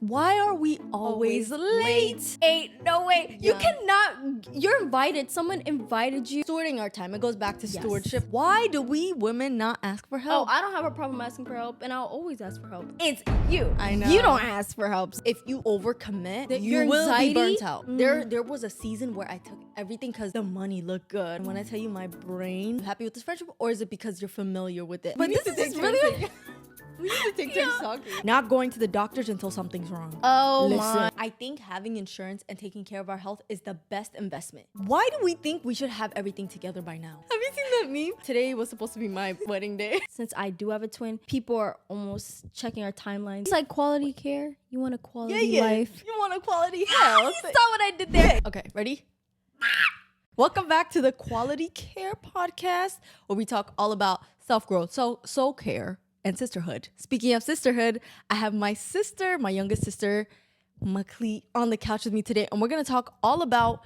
Why are we always late? Ain't no way. Yeah. You cannot. You're invited. Someone invited you. Stewarding our time. It goes back to Yes. stewardship. Why do we women not ask for Oh, help? I don't have a problem asking for help, and I'll always ask for help. It's you. I know. You don't ask for help. If you overcommit, Your you will be anxiety- burnt out. Mm. There was a season where I took everything because the money looked good. And when I tell you my brain, happy with this friendship, or is it because you're familiar with it? But need this to is take just really. We need to take turns talking. Not going to the doctors until something's wrong. Oh Listen, I think having insurance and taking care of our health is the best investment. Why do we think we should have everything together by now? Have you seen that meme? Today was supposed to be my wedding day. Since I do have a twin, people are almost checking our timelines. It's like quality care. You want a quality life. You want a quality health. You saw what I did there. Okay, ready? Welcome back to the Quality Care Podcast, where we talk all about self-growth, soul care, and sisterhood. Speaking of sisterhood, I have my sister, my youngest sister, meklit, on the couch with me today, and we're gonna talk all about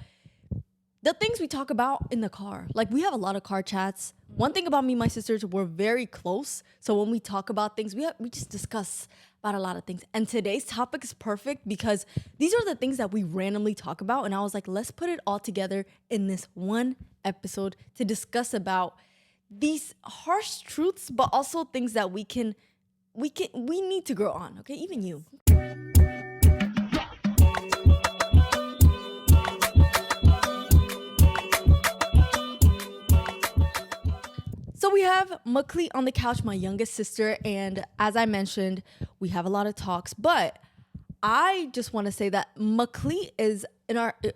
the things we talk about in the car. Like, we have a lot of car chats. One thing about me and my sisters, we're very close. So when we talk about things, we just discuss about a lot of things. And today's topic is perfect because these are the things that we randomly talk about. And I was like, let's put it all together in this one episode to discuss about these harsh truths, but also things that we need to grow on. Okay, even you. So we have meklit on the couch, my youngest sister, and as I mentioned, we have a lot of talks, but I just want to say that meklit is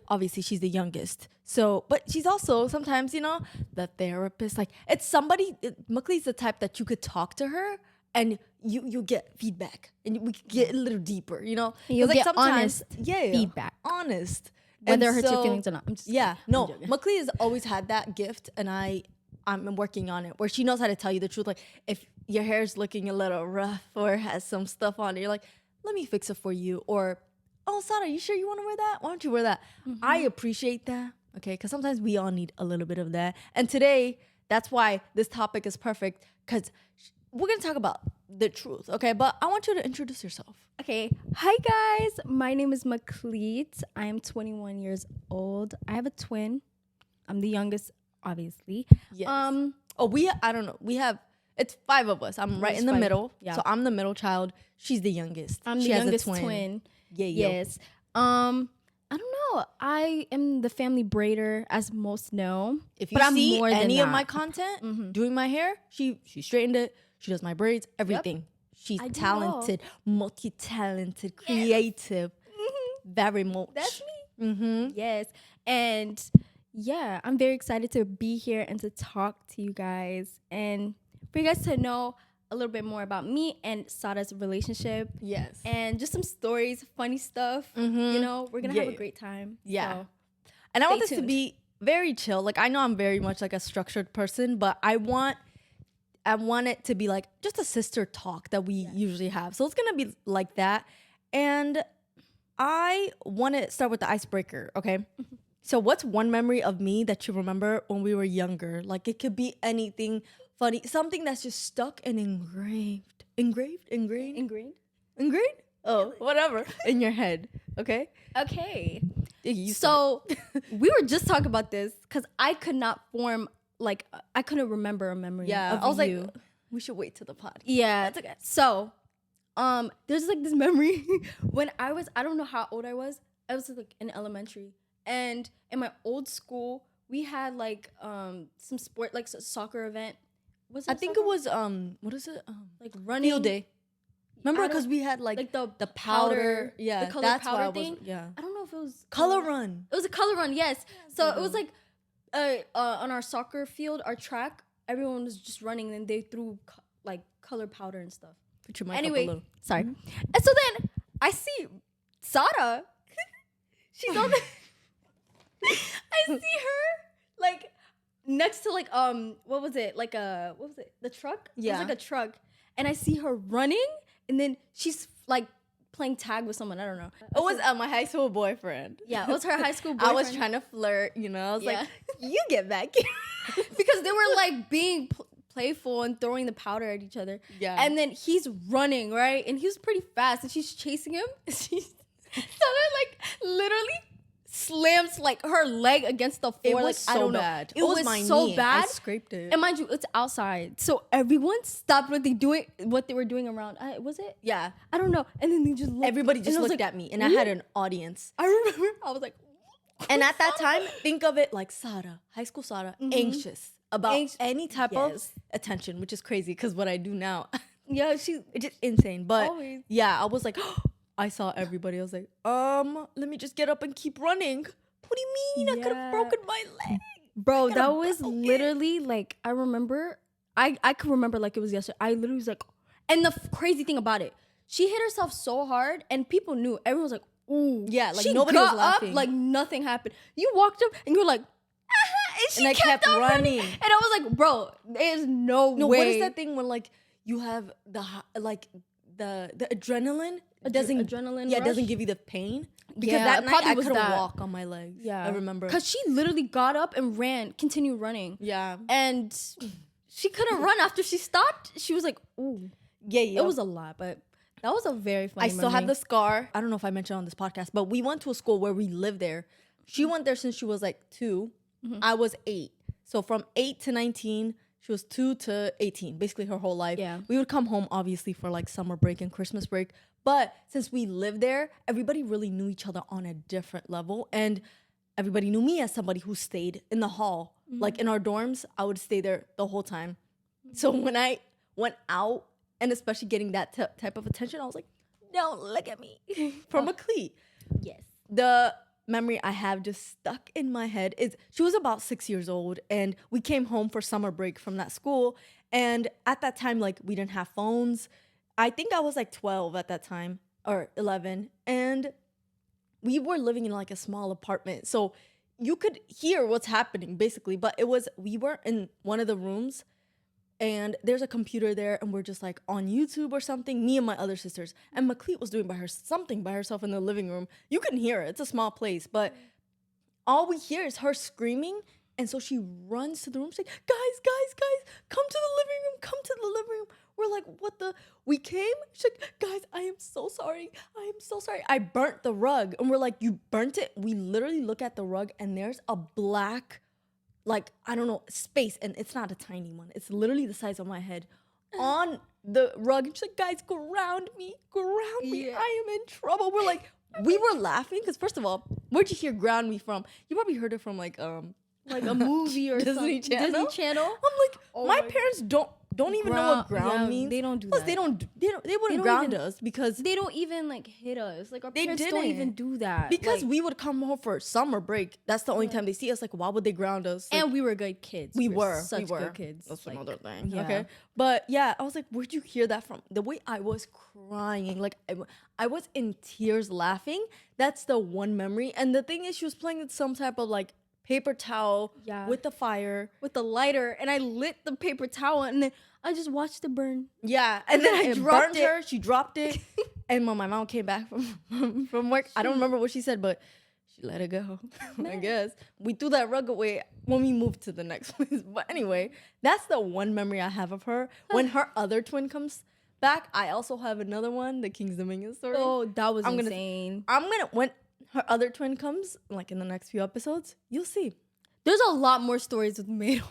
obviously she's the youngest. So, but she's also sometimes, the therapist. Like, it's somebody, meklit is the type that you could talk to her and you get feedback and we could get a little deeper, You'll 'Cause, get honest feedback. Honest. Whether And it hurts your so- feelings or not. I'm just Yeah, kidding. no, I'm joking. meklit has always had that gift, and I'm working on it, where she knows how to tell you the truth. Like, if your hair's looking a little rough or has some stuff on it, you're like, let me fix it for you. Or, oh, Xara, you sure you want to wear that? Why don't you wear that? I appreciate that, okay? Because sometimes we all need a little bit of that. And today, that's why this topic is perfect, because we're going to talk about the truth, okay? But I want you to introduce yourself. Okay. Hi, guys. My name is meklit. I am 21 years old. I have a twin. I'm the youngest, obviously. Yes. I don't know. It's 5 of us. I'm right in the 5. middle. Yeah. So I'm the middle child. She's the youngest. I'm the She has a youngest twin. Yeah. Yes. I don't know. I am the family braider, as most know. If you but I'm see more than any of my that. content, doing my hair, she straightened it. She does my braids, everything. She's I do talented, multi-talented, creative, very much. That's me. Yes. And yeah, I'm very excited to be here and to talk to you guys and for you guys to know a little bit more about me and Xara's relationship. Yes. And just some stories, funny stuff. We're going to have a great time. Yeah. So, And I want stay this to be very chill. Like, I know I'm very much like a structured person, but I want it to be like just a sister talk that we usually have. So it's going to be like that. And I want to start with the icebreaker, okay? So what's one memory of me that you remember when we were younger? Like, it could be anything funny, something that's just stuck and ingrained? Oh, whatever, in your head, okay? Okay. You So we were just talking about this because I could not form, like, I couldn't remember a memory of I was you. like, we should wait till the pod. Yeah. That's okay. So, there's like this memory when I don't know how old I was like in elementary. And in my old school, we had like some sport, like soccer event. Was it I think it was what is it? like running Field day. Remember, because we had like the powder, yeah, the color that's powder why I was, thing. yeah. I don't know if it was Color run. It was a color run, yes. So it was like on our soccer field, our track, everyone was just running and they threw like color powder and stuff. Put your mic Anyway, up a little. sorry. And so then I see Xara. She's on the I see her like next to like what was it? Like what was it? The truck? Yeah. It was like a truck. And I see her running and then she's like playing tag with someone. I don't know. It was my high school boyfriend. Yeah, it was her high school boyfriend. I was trying to flirt, I was Yeah. like, you get back here. because they were like being playful and throwing the powder at each other. Yeah. And then he's running, right? And he's pretty fast, and she's chasing him. She's like literally slams like her leg against the floor. It was like so I don't know. bad. It was my so knee. bad. I scraped it. And mind you, it's outside, so everyone stopped what they were doing around. Was it? Yeah. I don't know. And then they just looked, Everybody just and I was looked like, at me, and I had an audience. I remember I was like, And at that time, think of it like Xara, high school Xara, anxious about any type of attention, which is crazy because what I do now, yeah, it's just insane. But Always. yeah, I was like, I saw everybody. I was like, let me just get up and keep running. What do you mean? I could have broken my leg. Bro, that was literally like, I remember, I could remember like it was yesterday. I literally was like, and the crazy thing about it, she hit herself so hard and people knew. Everyone was like, ooh. Yeah, like she nobody got was laughing. up like nothing happened. You walked up and you were like, and I kept on running. And I was like, bro, there's no way. What is that thing when like you have the adrenaline? Adrenaline Yeah, it rush? doesn't give you the pain. Because Yeah, that it night probably I was couldn't that. walk on my legs. Yeah. I remember. Because she literally got up and continued running. Yeah. And she couldn't run after she stopped. She was like, ooh. Yeah. It was a lot, but that was a very funny I still have the scar. I don't know if I mentioned on this podcast, but we went to a school where we lived there. She went there since she was like 2. I was 8. So from 8 to 19, she was 2 to 18, basically her whole life. Yeah. We would come home obviously for like summer break and Christmas break. But since we lived there, everybody really knew each other on a different level. And everybody knew me as somebody who stayed in the hall. Like in our dorms, I would stay there the whole time. So when I went out, and especially getting that type of attention, I was like, don't look at me. From meklit. Yes. The memory I have just stuck in my head is she was about 6 years old, and we came home for summer break from that school. And at that time, like, we didn't have phones. I think I was like 12 at that time, or 11. And we were living in like a small apartment. So you could hear what's happening basically, but we were in one of the rooms and there's a computer there and we're just like on YouTube or something, me and my other sisters. And meklit was doing something by herself in the living room. You can hear it. It's a small place, but all we hear is her screaming. And so she runs to the room. She's like, guys, come to the living room. Come to the living room. We're like, what the? We came? She's like, guys, I am so sorry. I burnt the rug. And we're like, you burnt it? We literally look at the rug and there's a black, like, I don't know, space. And it's not a tiny one. It's literally the size of my head on the rug. And she's like, guys, ground me. Yeah. I am in trouble. We're like, we were laughing because first of all, where'd you hear ground me from? You probably heard it from like a movie or Disney something. Channel. I'm like, my parents don't even know what ground means. They don't do Plus, that. they wouldn't ground us because They don't even like hit us. Like our They parents don't didn't. even do that. because Like, we would come home for summer break. That's the only time they see us. Like, why would they ground us? Like, and we were good kids. we were such good kids. That's Like, another thing. yeah. Okay, but yeah, I was like, where'd you hear that from? The way I was crying, like I was in tears laughing. That's the one memory. And the thing is, she was playing with some type of like paper towel with the fire. with the lighter, and I lit the paper towel, and then I just watched it burn. Yeah, and then I dropped dropped it. her. She dropped it, and when my mom came back from work, I don't remember what she said, but she let it go. I guess we threw that rug away when we moved to the next place. But anyway, that's the one memory I have of her. When her other twin comes back, I also have another one, the King's Dominion story. Oh, that was I'm insane. when her other twin comes, like in the next few episodes, you'll see. There's a lot more stories with Maydon.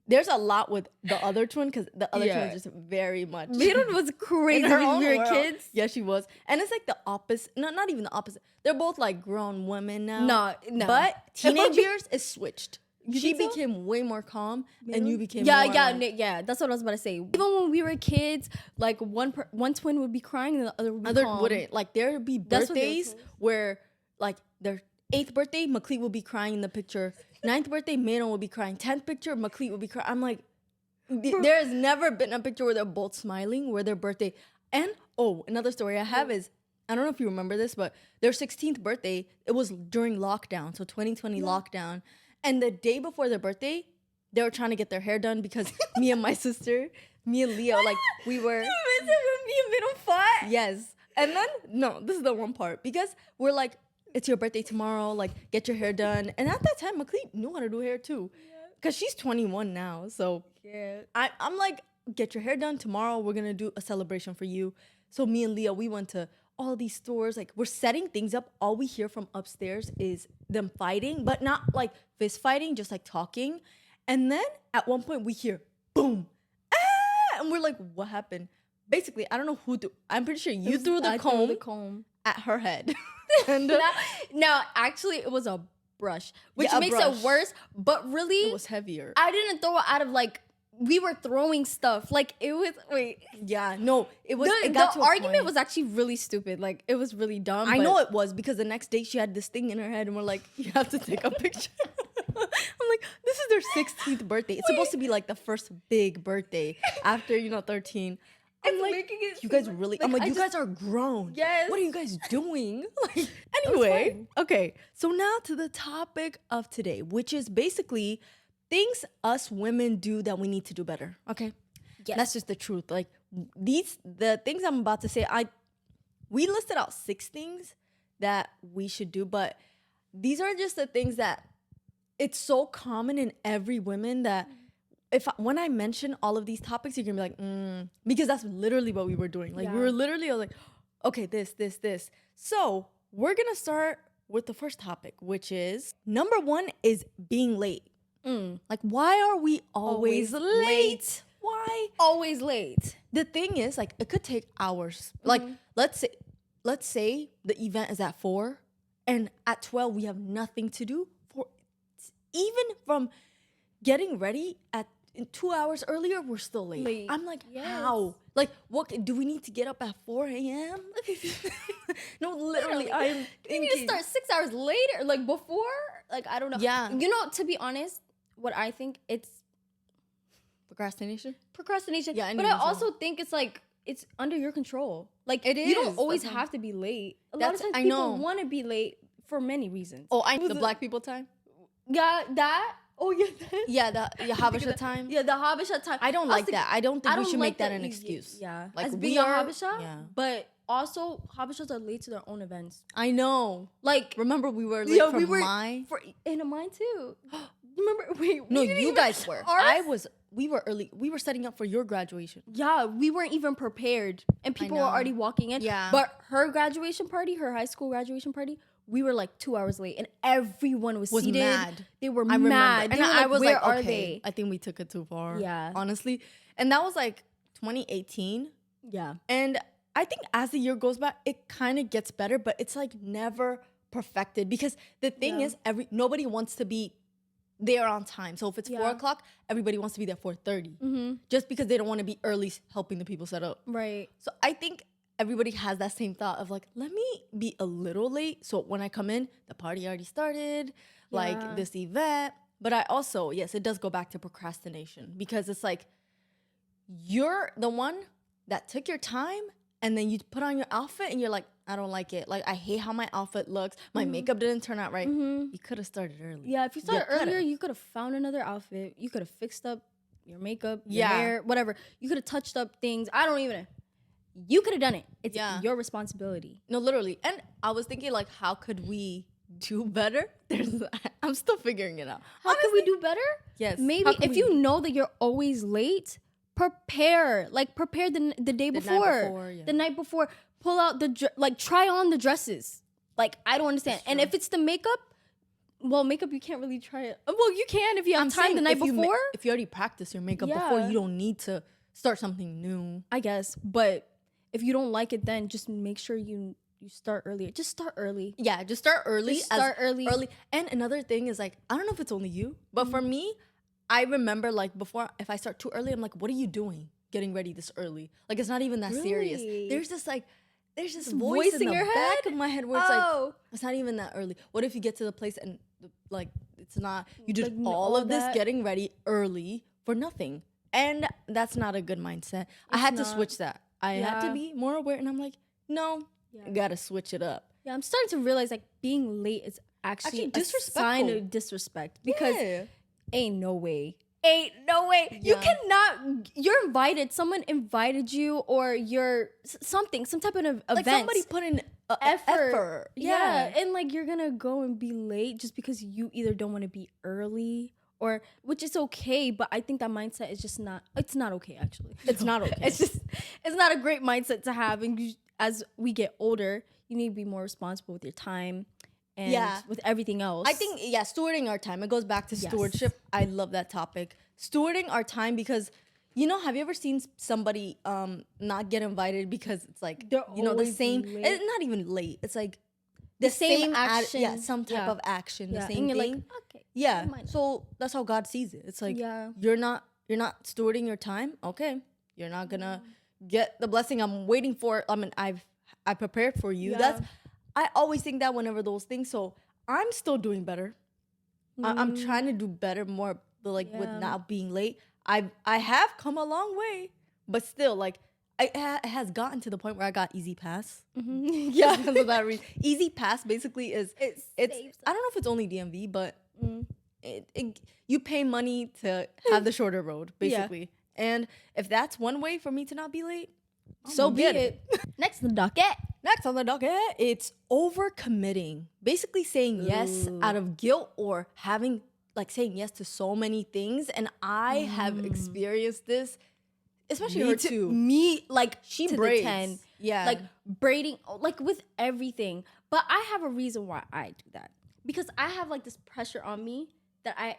There's a lot with the other twin because the other twin Yeah. is just very much. Maydon was crazy in her when own we were world. kids. Yeah, she was. And it's like the opposite. No, not even the opposite. They're both like grown women now. No. But teenage If I'm years is switched. You She think so? became way more calm and you became yeah, more yeah, like, yeah. That's what I was about to say. Even when we were kids, like one twin would be crying and the other would be other calm. wouldn't. Like there would be That's what they were birthdays told. where like their 8th birthday, meklit will be crying in the picture. 9th birthday, Manon will be crying. 10th picture, meklit will be crying. I'm like, there has never been a picture where they're both smiling, where their birthday. And another story I have is, I don't know if you remember this, but their 16th birthday, it was during lockdown, so 2020 lockdown. And the day before their birthday, they were trying to get their hair done because me and my sister, me and Leo, like we were. Me and Maydon fought. Yes. And then, no, this is the one part. Because we're like, it's your birthday tomorrow, like, get your hair done. And at that time, meklit knew how to do hair too. Because she's 21 now. So Yeah. I'm like, get your hair done. Tomorrow we're gonna do a celebration for you. So me and Leah, we went to all these stores. Like, we're setting things up. All we hear from upstairs is them fighting, but not like fist fighting, just like talking. And then at one point we hear boom, ah! And we're like, what happened? Basically, I don't know who threw. I'm pretty sure you threw the comb at her head. And now, actually, it was a brush, which Yeah, a makes brush. it worse. But really, it was heavier. I didn't throw it out of like we were throwing stuff. Like it was Yeah, no, it was. The, it got the to a argument point. was actually really stupid. Like it was really dumb. I but know it was, because the next day she had this thing in her head, and we're like, you have to take a picture. I'm like, this is their 16th birthday. It's supposed to be like the first big birthday after 13. I'm It's like, making it you guys super- really? like, I'm like, I you just- guys are grown. Yes. What are you guys doing? Like, anyway, fine. okay. So now to the topic of today, which is basically things us women do that we need to do better. Okay. Yes. That's just the truth. Like, the things I'm about to say, we listed out 6 things that we should do, but these are just the things that it's so common in every woman that when I mention all of these topics, you're gonna be like, because that's literally what we were doing. Like, we were literally, I was like, okay, this. So we're gonna start with the first topic, which is number 1 is being late. Like, why are we always late? Why? always late. The thing is, like, it could take hours. Like, let's say the event is at 4, and at 12 we have nothing to do. For even from getting ready at 2 hours earlier, we're still late. I'm like, Yes. how? Like, what do we need to get up at 4 a.m.? No, literally, I am. You need to start 6 hours later, like before. Like I don't know. Yeah. To be honest, what I think it's procrastination. procrastination. Yeah, I but knew I you were also think it's like it's under your control. Like It you don't is. always That's have to be late. A lot That's- of times I people know. want to be late for many reasons. Oh, I know the black people time. Yeah, that. Oh yeah. Yeah, the Habesha time. Yeah, the Habesha time. I don't was like thinking- that. I don't think I we don't should like make that that an either. excuse. Yeah, Like, as we being a are- Habesha. yeah. But also Habeshas are late to their own events. I know. Like Remember, we were late for mine. in a mine too. Remember? Wait, No, we didn't you even- guys were. ours- We were early. We were setting up for your graduation. Yeah, we weren't even prepared, and people were know. already walking in. Yeah. But her graduation party, her high school graduation party, we were like 2 hours late, and everyone was seated. mad. They were I remember. mad. And They were I was "Where like, are okay, they?" I think we took it too far. Yeah. Honestly. And that was like 2018. Yeah. And I think as the year goes by, it kind of gets better, but it's like never perfected, because the thing Yeah. is, nobody wants to be there on time. So if it's 4 Yeah. o'clock, everybody wants to be there 4:30, Mm-hmm. just because they don't want to be early helping the people set up. Right. So I think everybody has that same thought of like, let me be a little late, so when I come in, the party already started, Yeah. like this event. But I also, yes, it does go back to procrastination, because it's like you're the one that took your time, and then you put on your outfit and you're like, I don't like it. Like, I hate how my outfit looks. My makeup didn't turn out right. You could have started early. Yeah, if you started coulda. earlier, you could have found another outfit. You could have fixed up your makeup, your Yeah. hair, whatever. You could have touched up things. I don't even know. You could have done it. It's Yeah. your responsibility. No, literally. And I was thinking, like, how could we do better? I'm still figuring it out. How can we do better? Yes. Maybe How can if we- you know that you're always late, prepare. Like prepare the day night before. before, yeah. The night before. Pull out try on the dresses. Like I don't understand. That's And true. if it's the makeup, well, makeup you can't really try it. Well, you can if you have time saying the night if you before. if you already practice your makeup before, Yeah. you don't need to start something new. I guess, but if you don't like it, then just make sure you start earlier. Just start early. Yeah, just start early. Just start early. And another thing is, like, I don't know if it's only you, but for me, I remember, like, before, if I start too early, I'm like, what are you doing getting ready this early? Like, it's not even that serious. Really? There's this voice in the back of my head where it's like, it's not even that early. What if you get to the place and, like, it's not, you did Like, all of this that- getting ready early for nothing. And that's not a good mindset. I had to not. switch that. I had to Yeah. be more aware, and I'm like, no, Yeah. I gotta switch it up. Yeah, I'm starting to realize like being late is actually a sign disrespectful. of disrespect because Yeah. ain't no way. Ain't no way. You Yeah. cannot. You're invited. Someone invited you, or you're some type of event. Like, somebody put in effort. Yeah. And like you're gonna go and be late just because you either don't want to be early or which is okay, but I think that mindset is just not. It's not okay, actually. It's not okay. It's not a great mindset to have. And as we get older, you need to be more responsible with your time and with everything else. I think stewarding our time. It goes back to stewardship. I love that topic. Stewarding our time because. Have you ever seen somebody not get invited because it's like they're the same? late. It's not even late. It's like the same action. Some type of action. The same and you're thing. Like, okay. Yeah. So that's how God sees it. It's like you're not stewarding your time. Okay, you're not gonna get the blessing I'm waiting for. I mean, I prepared for you. I always think that whenever those things. So I'm still doing better. I'm trying to do better more, with not being late. I have come a long way, but still, like, it has gotten to the point where I got easy pass. Yeah, because of that reason. Easy pass basically is it's. I don't know if it's only DMV, but you pay money to have the shorter road, basically. And if that's one way for me to not be late, so be it. Next on the docket. Next on the docket, it's overcommitting. Basically saying yes out of guilt or saying yes to so many things. And I have experienced this, especially her too. Me, like, she to braids. The 10. Yeah. Like, braiding, like, with everything. But I have a reason why I do that. Because I have, like, this pressure on me that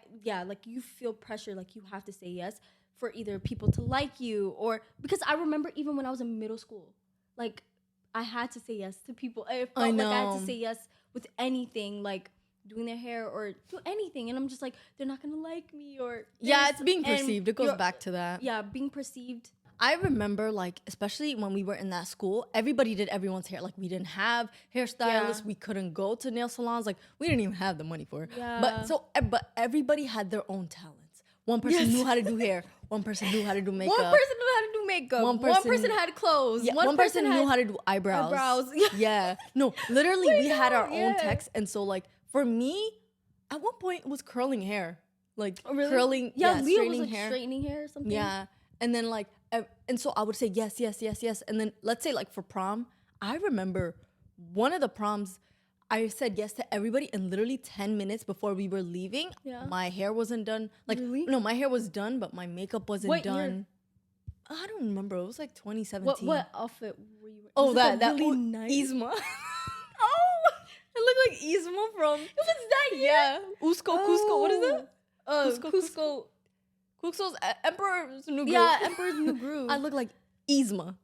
you feel pressure, like, you have to say yes for either people to like you or... Because I remember even when I was in middle school, like, I had to say yes to people. I felt like I had to say yes with anything, like... doing their hair or do anything, and I'm just like, they're not gonna like me, or it's being perceived. It goes back to that. Being perceived. I remember, like, especially when we were in that school, everybody did everyone's hair. Like, we didn't have hairstylists. We couldn't go to nail salons. Like, we didn't even have the money for it. But everybody had their own talents. One person knew how to do hair. One person knew how to do makeup. One person knew how to do makeup. One person had clothes. Yeah, one person knew how to do eyebrows. Yeah. No, literally, we had our own techs, and so, like, for me, at one point, it was curling hair. Like, curling, Leo straightening was, like, hair. straightening hair or something. Yeah. And then, like, and so I would say yes. And then, let's say, like, for prom, I remember one of the proms, I said yes to everybody, and literally 10 minutes before we were leaving, my hair wasn't done. Like, no, my hair was done, but my makeup wasn't done. Year? I don't remember. It was, like, 2017. What outfit were you wearing? Oh, that really nice? Yzma. It looked like Yzma from... It was that year? Yeah. Cusco. What is it? Cusco's Emperor's New Groove. Yeah, Emperor's New Groove. I look like Yzma.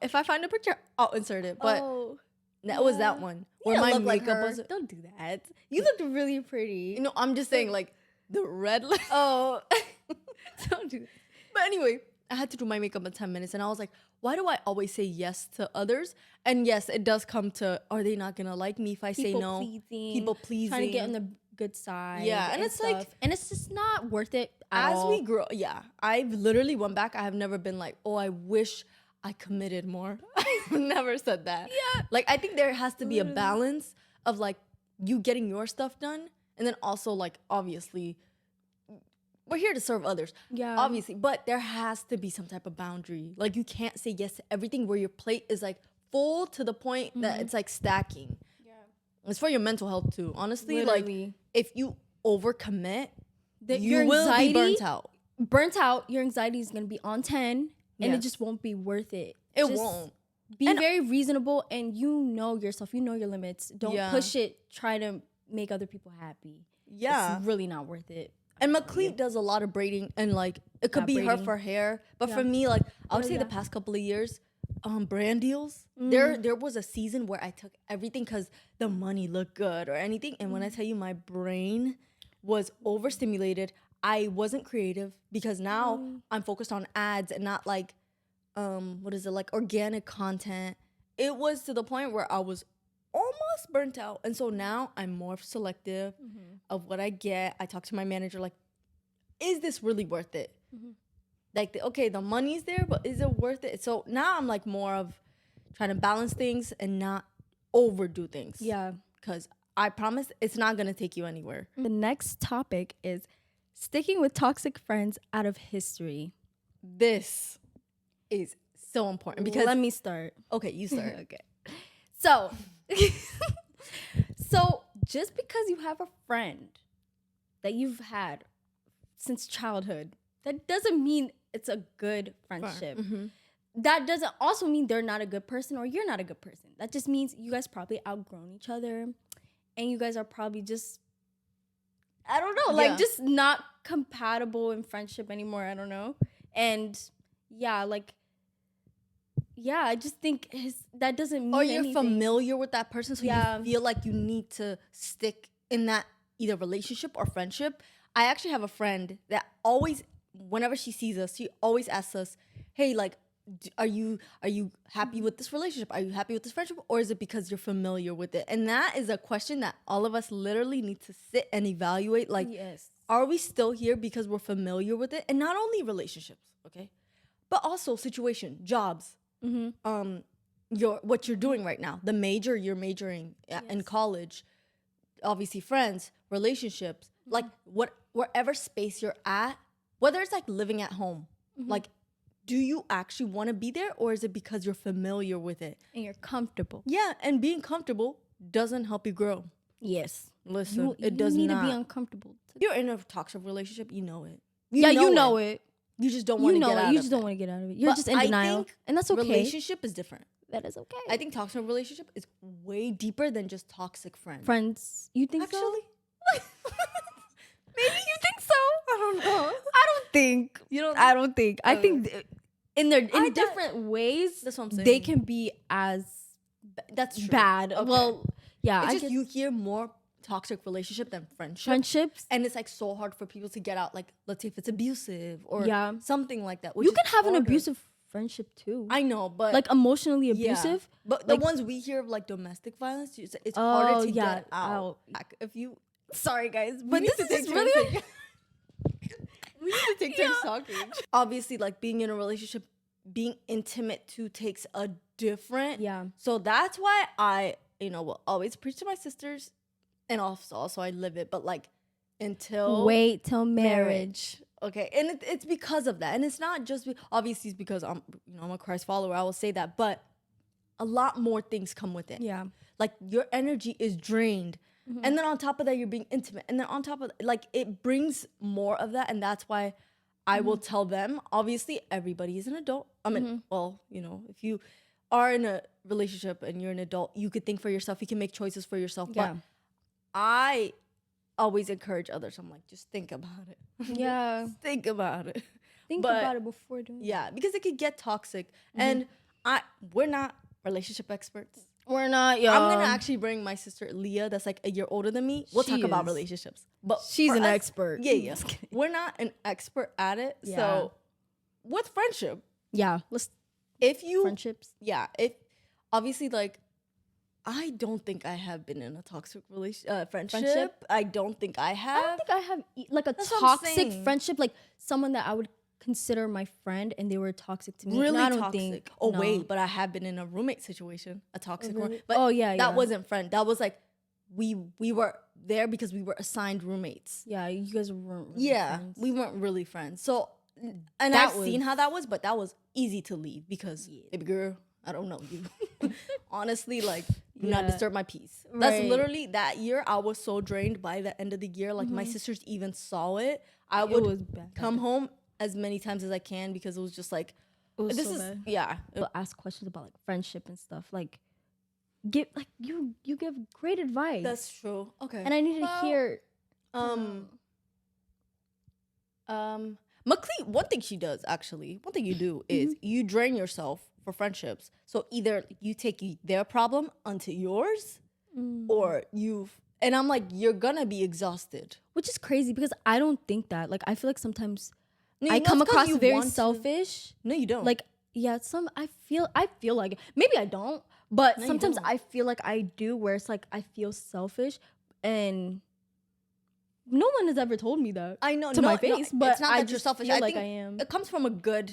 If I find a picture, I'll insert it. But that was that one. Where my makeup was... Don't do that. You looked really pretty. You know, I'm just saying, like, the red... Don't do that. But anyway... I had to do my makeup in 10 minutes, and I was like, why do I always say yes to others? And yes, it does come to, are they not gonna like me if I say no? People pleasing. Trying to get on the good side. Yeah, and it's stuff. Like... And it's just not worth it at all. As we grow, I've literally went back. I have never been like, oh, I wish I committed more. I've never said that. Yeah. Like, I think there has to be a balance of, like, you getting your stuff done, and then also, like, obviously... We're here to serve others, obviously, but there has to be some type of boundary. Like, you can't say yes to everything where your plate is, like, full to the point that it's, like, stacking. Yeah. It's for your mental health, too. Honestly, like, if you overcommit, you will be burnt out. Your anxiety is going to be on 10, and it just won't be worth it. It won't. Be very reasonable, and you know yourself. You know your limits. Don't push it. Try to make other people happy. Yeah. It's really not worth it. And meklit does a lot of braiding, and, like, it could be her for hair. But for me, like, I would say the past couple of years, brand deals, there was a season where I took everything because the money looked good or anything. And when I tell you my brain was overstimulated, I wasn't creative because now I'm focused on ads and not, like, like, organic content. It was to the point where I was almost burnt out, and so now I'm more selective of what I get. I talk to my manager, like, is this really worth it? Like, the money's there, but is it worth it? So now I'm, like, more of trying to balance things and not overdo things. Yeah, because I promise it's not gonna take you anywhere. The next topic is sticking with toxic friends out of history. This is so important because let me start. Okay, you start. Okay, so. So just because you have a friend that you've had since childhood, that doesn't mean it's a good friendship. Mm-hmm. That doesn't also mean they're not a good person or you're not a good person. That just means you guys probably outgrown each other and you guys are probably just, I don't know, like just not compatible in friendship anymore. I don't know. And I just think that doesn't mean anything. Or you're familiar with that person, so you feel like you need to stick in that either relationship or friendship. I actually have a friend that always, whenever she sees us, she always asks us, hey, like, are you happy with this relationship? Are you happy with this friendship? Or is it because you're familiar with it? And that is a question that all of us literally need to sit and evaluate. Like, are we still here because we're familiar with it? And not only relationships, okay, but also situation, jobs, what you're doing right now, the major you're majoring in college, obviously friends, relationships, like wherever space you're at, whether it's like living at home, like, do you actually want to be there, or is it because you're familiar with it and you're comfortable? Yeah, and being comfortable doesn't help you grow. Yes, listen, it does not. You need to be uncomfortable. You're in a toxic relationship, you know it. You know it. You just don't want to get out of it. You just don't want to get out of it. You're just in denial, and that's okay. Relationship is different. That is okay. I think toxic relationship is way deeper than just toxic friends. Friends, you think actually? So? Maybe you think so. I don't know. I don't think. You don't. I don't think. I think in different ways. That's what I'm saying. They can be as that's true. Bad. Okay. Well, yeah. It's just you hear more toxic relationship than friendships, and it's like so hard for people to get out. Like, let's say if it's abusive or something like that. You can have an abusive friendship too. I know, but like emotionally abusive. But the ones we hear of like domestic violence, it's harder to get out. If you, sorry guys, but this is really. We need to take turns talking. Obviously, like being in a relationship, being intimate too takes a different. Yeah. So that's why I, will always preach to my sisters, and also I live it. But like, wait till marriage. Okay, and it's because of that, and it's not just obviously it's because I'm a Christ follower. I will say that, but a lot more things come with it. Yeah, like your energy is drained. And then on top of that, you're being intimate. And then on top of like, it brings more of that. And that's why I will tell them, obviously, everybody is an adult. I mean, well, if you are in a relationship and you're an adult, you could think for yourself. You can make choices for yourself. Yeah. But I always encourage others. I'm like, just think about it. Yeah. Think about it. Think about it before doing it. Yeah, because it could get toxic. And we're not relationship experts. We're not, y'all. I'm gonna actually bring my sister Leah, that's like a year older than me. We'll talk about relationships, but she's an expert. Yeah. We're not an expert at it. Yeah. So, with friendship, friendships, if obviously like, I don't think I have been in a toxic friendship. I don't think I have. I don't think I have like a toxic friendship, like someone that I would consider my friend and they were toxic to me. Really I don't toxic. Think, wait, but I have been in a roommate situation, a toxic one. But that wasn't friend. That was like we were there because we were assigned roommates. Yeah, you guys weren't really friends. We weren't really friends. So, and I've seen how that was, but that was easy to leave because baby girl, I don't know you. Honestly, like, do not disturb my peace. Right. That's literally that year. I was so drained by the end of the year. Like my sisters even saw it. I would come home as many times as I can because it was just like, this is bad. Yeah. They'll ask questions about like friendship and stuff. Like, you give great advice. That's true. Okay. And I need to hear. Meklit, one thing she does actually, one thing you do is you drain yourself for friendships. So either you take their problem onto yours, or and I'm like, you're gonna be exhausted, which is crazy because I don't think that. Like, I feel like sometimes I come across very selfish. No, you don't. Like, yeah, I feel like maybe I don't, but sometimes I feel like I do, where it's like I feel selfish, and no one has ever told me that. I know to my face, but it's not that you're selfish. I think I am. It comes from a good.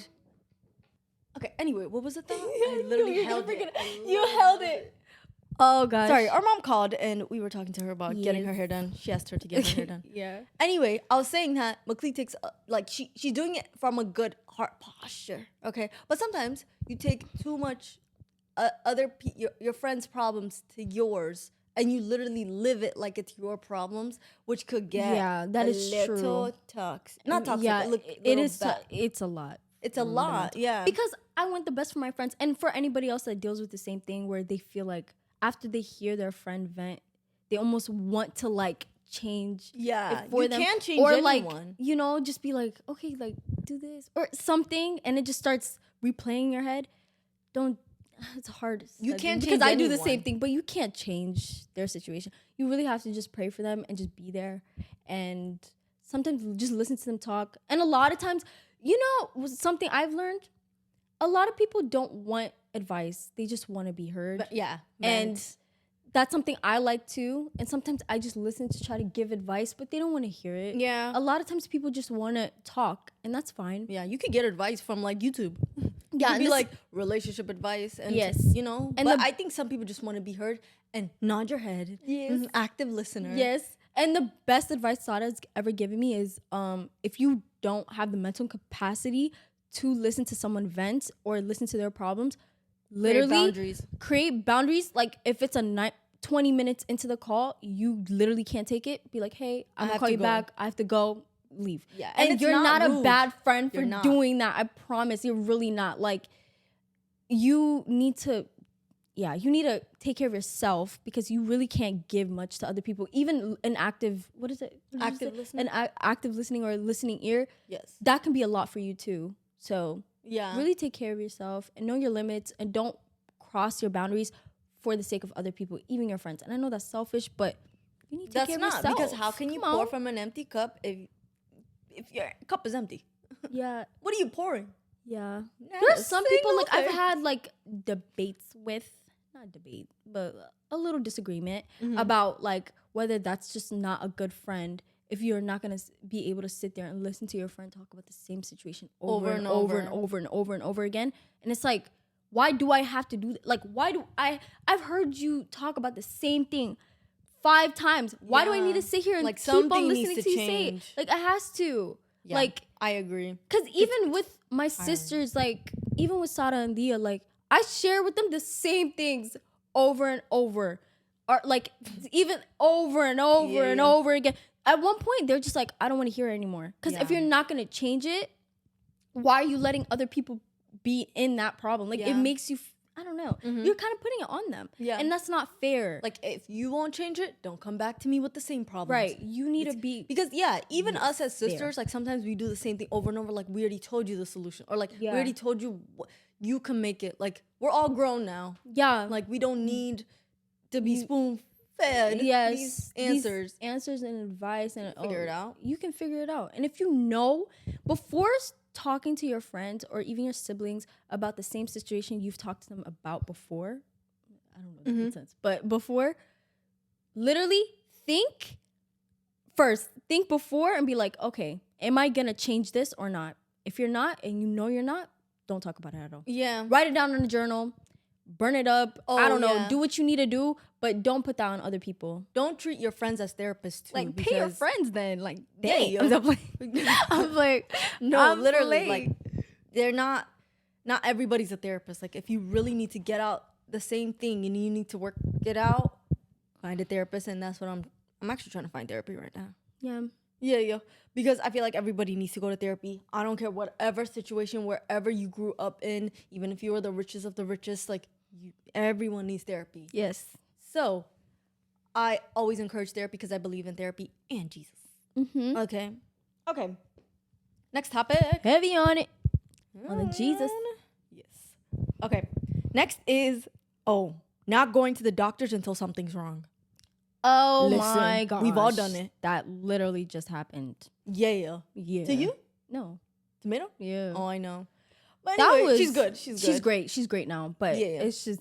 Okay. Anyway, what was it though? I literally held it. You held it. Oh gosh. Sorry, our mom called and we were talking to her about getting her hair done. She asked her to get her hair done. Yeah. Anyway, I was saying that Meklit takes like she's doing it from a good heart posture. Okay, but sometimes you take too much your friends' problems to yours, and you literally live it like it's your problems, which could get that a is little true. toxic. Not toxic. Yeah, it is. Bad. It's a lot. It's a lot. Yeah. Because I want the best for my friends, and for anybody else that deals with the same thing, where they feel like after they hear their friend vent, they almost want to like change. Yeah, it for you them, can't change or anyone. like just be like, okay, like do this or something, and it just starts replaying in your head. Don't. It's hard. You can't because change I do the anyone. same thing, but you can't change their situation. You really have to just pray for them and just be there, and sometimes just listen to them talk. And a lot of times, something I've learned, a lot of people don't want advice. They just want to be heard. But yeah. And that's something I like too. And sometimes I just listen to try to give advice, but they don't want to hear it. Yeah. A lot of times people just want to talk, and that's fine. Yeah, you could get advice from like YouTube. Yeah, It'd be like relationship advice, and Yes. And but I think some people just want to be heard and nod your head. Yes. Active listener. Yes. And the best advice Xara's ever given me is if you don't have the mental capacity to listen to someone vent or listen to their problems, literally create boundaries. Like if it's 20 minutes into the call, you literally can't take it. Be like, hey, I'm gonna call you back. I have to go. Leave. Yeah. And you're not a bad friend for not. doing that. I promise. You're really not. Like, you need to take care of yourself, because you really can't give much to other people. Even an active, what is it? Active listening? An active listening or a listening ear. Yes. That can be a lot for you too. So yeah, really take care of yourself and know your limits, and don't cross your boundaries for the sake of other people, even your friends. And I know that's selfish, but you need to take care of yourself. That's not, because how can you pour from an empty cup if your cup is empty? Yeah. What are you pouring? Yeah. Not There's some people like thing. I've had like debates with, not debate, but a little disagreement about like whether that's just not a good friend if you're not going to be able to sit there and listen to your friend talk about the same situation over and over and over and over and over again. And it's like, why do I have to do that? Like, I've heard you talk about the same thing 5 times. Why do I need to sit here and like keep on listening to you say it? Like, it has to. Yeah, like, I agree. Because even with my sisters, like, even with Xara and Dia, like, I share with them the same things over and over. Or, like, even over and over and over again. At one point, they're just like, I don't want to hear it anymore. Because if you're not going to change it, why are you letting other people be in that problem? Like, it makes you... I don't know. You're kind of putting it on them. Yeah. And that's not fair. Like, if you won't change it, don't come back to me with the same problems. Right. You need to be... Because, even us as sisters, like, sometimes we do the same thing over and over. Like, we already told you the solution. Or, like, we already told you you can make it. Like, we're all grown now. Yeah. Like, we don't need to be spoon-fed these answers. These answers and advice. And figure it out. You can figure it out. And if you know, before talking to your friends or even your siblings about the same situation you've talked to them about before, I don't know if that makes sense, but before, literally think before and be like, okay, am I gonna change this or not? If you're not, and you know you're not, don't talk about it at all. Yeah. Write it down in a journal, burn it up. I don't know, do what you need to do, but don't put that on other people. Don't treat your friends as therapists too. Like, pay your friends then. Like, dang. I'm like, no, I'm literally, like, they're not everybody's a therapist. Like, if you really need to get out the same thing and you need to work it out, find a therapist. And that's what I'm actually trying to find therapy right now. Yeah. Because I feel like everybody needs to go to therapy. I don't care whatever situation, wherever you grew up in, even if you were the richest of the richest, like, everyone needs therapy. Yes. So I always encourage therapy because I believe in therapy and Jesus. Okay. Next topic. Heavy on it. On the Jesus. Yes. Okay. Next is, not going to the doctors until something's wrong. Oh, my gosh. We've all done it. That literally just happened. Yeah. To you? No. Tomato? Yeah. Oh, I know. But anyway, she's good. She's great. She's great now. But it's just,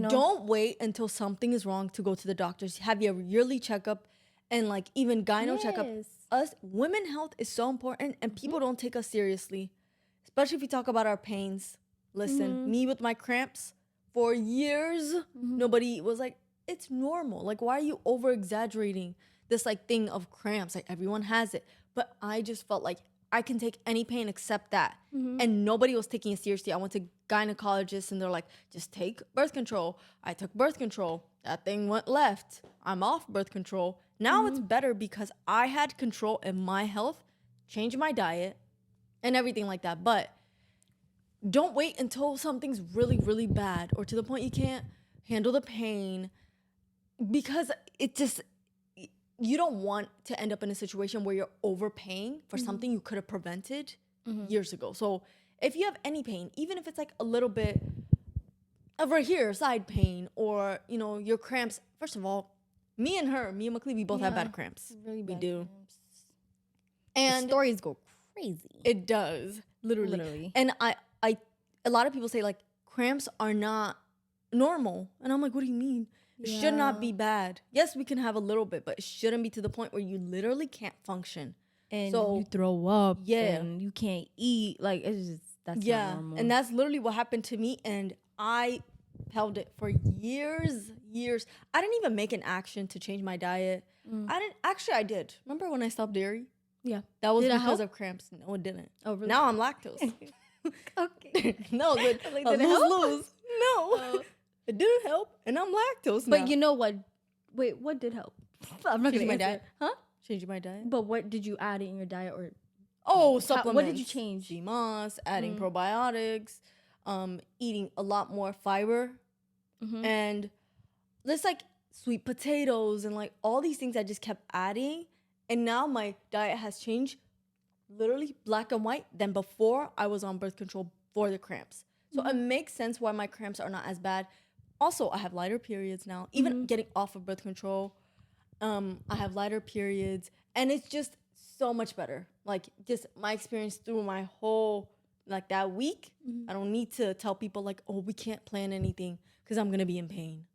Don't wait until something is wrong to go to the doctors. Have your yearly checkup and, like, even gyno checkup. Us, women health is so important, and people don't take us seriously. Especially if we talk about our pains. Listen, me with my cramps, for years, nobody was like, it's normal. Like, why are you over exaggerating this, like, thing of cramps? Like, everyone has it. But I just felt like I can take any pain except that. And nobody was taking it seriously. I went to gynecologists and they're like, just take birth control. I took birth control. that thing went left. I'm off birth control. Now it's better because I had control in my health, changed my diet, and everything like that. But don't wait until something's really, really bad or to the point you can't handle the pain, because it just, you don't want to end up in a situation where you're overpaying for something you could have prevented years ago. So if you have any pain, even if it's like a little bit over here, side pain, or, you know, your cramps. First of all, me and meklit, we both have bad cramps. Really we bad do. cramps. And The stories go crazy. it does, literally. And a lot of people say like cramps are not normal. And I'm like, what do you mean? It should not be bad. Yes, we can have a little bit, but it shouldn't be to the point where you literally can't function. And so you throw up. Yeah. And you can't eat. Like, it's just, that's not normal. And that's literally what happened to me. And I held it for years. I didn't even make an action to change my diet. I did. Remember when I stopped dairy? Yeah. That was Did it because help? of cramps. No, it didn't. Oh, really? Now I'm lactose. Okay. No, but Like, a did it help? lose. No. It didn't help. And I'm lactose now. But you know what? Wait, what did help? I'm not Changing gonna my answer. diet. Huh? Changing my diet. But what did you add in your diet, or Supplements. what did you change? Sea moss, adding probiotics, eating a lot more fiber, and there's like sweet potatoes and like all these things I just kept adding. And now my diet has changed literally black and white than before I was on birth control for the cramps. So it makes sense why my cramps are not as bad. Also, I have lighter periods now. Even getting off of birth control, I have lighter periods, and it's just so much better. Like, just my experience through my whole, like, that week, I don't need to tell people like, oh, we can't plan anything because I'm gonna be in pain.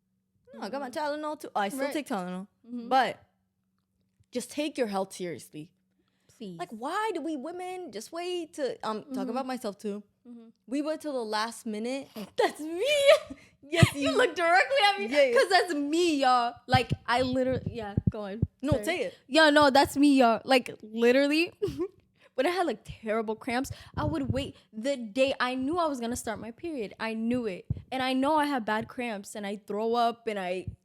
No, I got my Tylenol too. I still take Tylenol, but just take your health seriously. Please. Like, why do we women just wait to talk about myself too? We wait till the last minute. That's me. Yes, You look directly at me. Yeah. Because that's me, y'all. Like, I literally, go on. No, Sorry. say it. Yeah, no, that's me, y'all. Like, literally, when I had like terrible cramps, I would wait the day I knew I was gonna start my period. I knew it. And I know I have bad cramps and I throw up and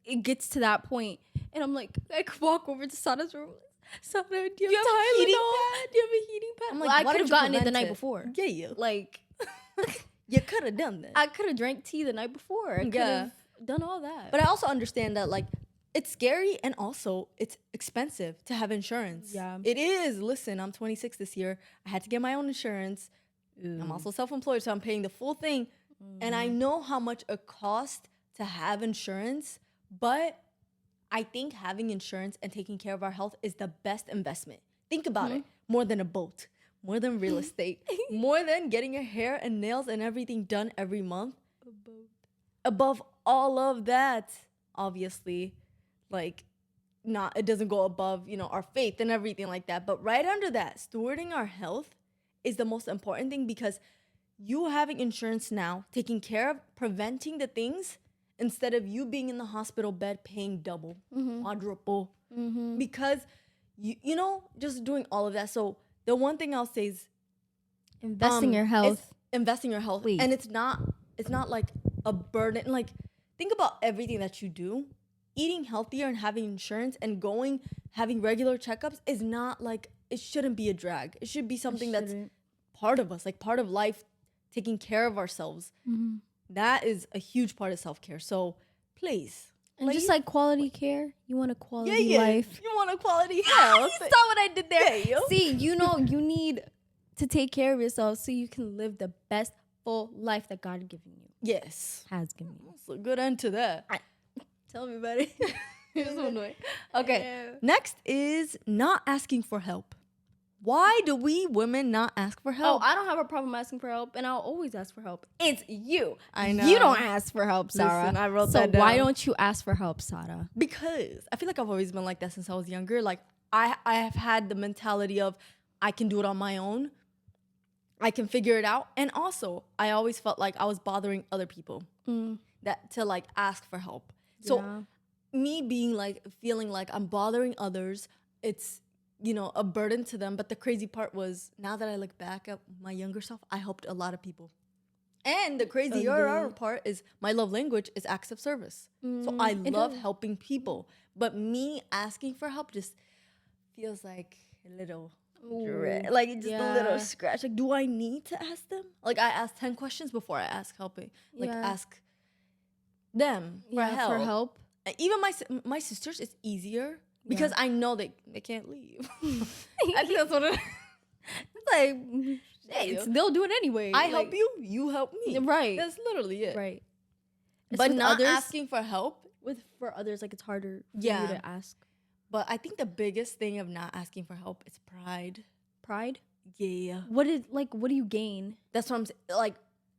it gets to that point. And I'm like, I could walk over to Sada's room. Sada, do you have a heating Tylenol? Do you have a heating pad? I'm Well, like, I why could did have you gotten it the prevent night it? before. Yeah. Like, You could have done that. I could have drank tea the night before. I could have done all that. But I also understand that, like, it's scary and also it's expensive to have insurance. Yeah. It is. Listen, I'm 26 this year. I had to get my own insurance. I'm also self-employed, so I'm paying the full thing. And I know how much it costs to have insurance, but I think having insurance and taking care of our health is the best investment. Think about it. More than a boat, more than real estate, more than getting your hair and nails and everything done every month. Above all of that, obviously, like, it doesn't go above, our faith and everything like that. But right under that, stewarding our health is the most important thing, because you having insurance now, taking care of, preventing the things, instead of you being in the hospital bed paying double, quadruple, because just doing all of that. So the one thing I'll say is investing your health. Investing your health. Please. And it's not like a burden. Like, think about everything that you do. Eating healthier and having insurance and having regular checkups is not like, it shouldn't be a drag. It should be something that's part of us, like part of life, taking care of ourselves. That is a huge part of self-care. So please. And just like quality care, you want a quality life. You want a quality health. You saw what I did there. Yeah, yo. See, you need to take care of yourself so you can live the best full life that God has given you. Yes. Has given you. That's a good end to that. Tell me about it. Just one way. Okay. Next is not asking for help. Why do we women not ask for help? Oh, I don't have a problem asking for help, and I'll always ask for help. It's you. I know. You don't ask for help, Xara. Listen, I wrote so that down. why don't you ask for help, Sada? Because I feel like I've always been like that since I was younger. Like, I have had the mentality of I can do it on my own. I can figure it out. And also, I always felt like I was bothering other people to like ask for help. So me feeling like I'm bothering others, it's, a burden to them. But the crazy part was, now that I look back at my younger self, I helped a lot of people. And the crazier part is my love language is acts of service. So I love helping people. But me asking for help just feels like a little like just a little scratch. Like, do I need to ask them? Like, I ask 10 questions before I ask helping. Like, ask them for help. Even my sisters, it's easier because I know they can't leave. I think that's what it is. It's like, hey, they'll do it anyway. I help you, you help me. Right. That's literally it. Right. But not asking for help. For others, like, it's harder for you to ask. But I think the biggest thing of not asking for help is pride. Pride? Yeah. What do you gain? That's what I'm saying. Like,